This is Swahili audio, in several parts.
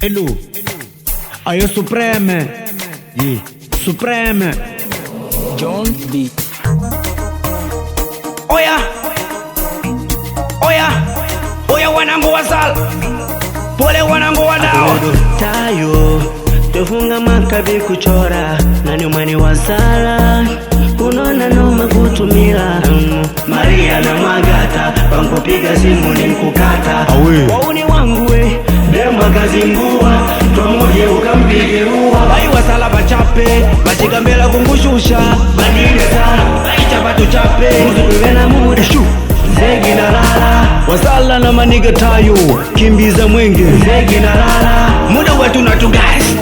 Hello. Ayo Supreme. Yeah. Supreme. John B. Oya, oya, oya wanangu wasal, pole wanangu wadao. Tayo tofunga makabi kuchora nani mwani wasala unona noma kutumira Maria na Magata wankupiga simu ni mkukata wauni wangu we dema kazingua twamoje ukampige rua Bai wasala bachape, bachika mbela kungushusha badile sana Baicha batu chape, muzukuwe na muda zegi na lala Wasala na maniga Tayo, kimbiza mwenge zegi na lala muda wetu na tugasi.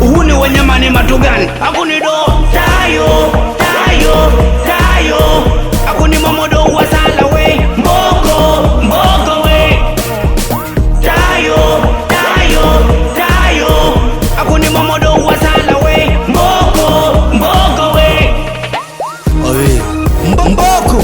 Uhuni wanyamani matugani, akunido Tayo, Tayo, Tayo. Akuni momodo wasala we, mboko, mboko we. Tayo, Tayo, Tayo. Akuni momodo wasala we, mboko, mboko we. Awe Mboko.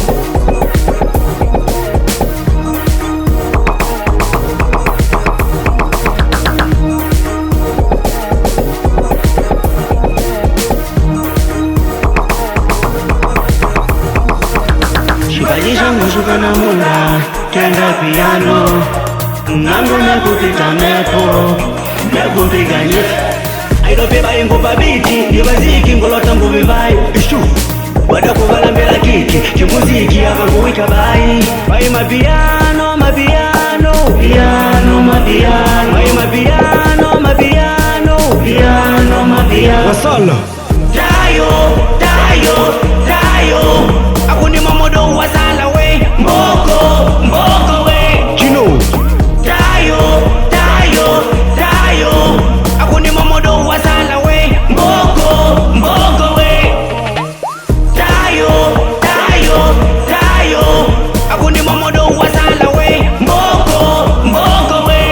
Shikajisha mushuka na munda Tenga piano Nangu nekupita mepo Nekupiga nyeti Aidopeba ingo babiti Yibaziki ngolota mbuvi vai Ishu Wada kuvala mbela kiki Kimuziki hapa kuwika bai Bai mapiano, mapiano Piano, mapiano Bai mapiano, mapiano Piano, mapiano Wasala Tayo, Tayo, Tayo. Akuni momodo wasala we, mboko, mboko we. Chino Tayo, Tayo, Tayo. Akuni momodo wasala we, mboko, mboko we. Tayo, Tayo, Tayo. Akuni momodo wasala we, mboko, mboko we.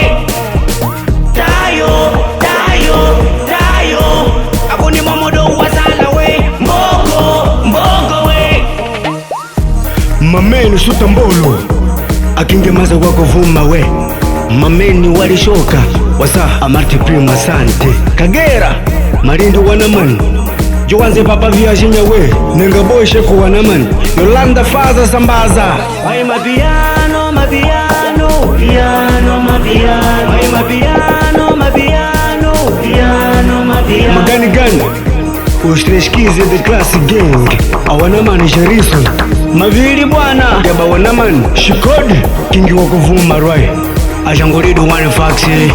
Tayo, Tayo, Tayo. Akuni momodo wasala we, mboko, mboko we. Mameni Sutambolo akingemaza kwa kuvuma we Mameni walishoka wasa amarti prima sante Kagera Marindi wanamani Jowanze papa via we Nenga boy sheko wanamani Yolanda faza sambaza Bai mapiano, mapiano Piano, mapiano Bai mapiano, mapiano Piano, mapiano Magani gani Os três kids the classic gang Awanamani Jeriso Mavili bwana Gaba wanamani Shikodi Kingi wa kuvuma rwai Ajangolido one faxi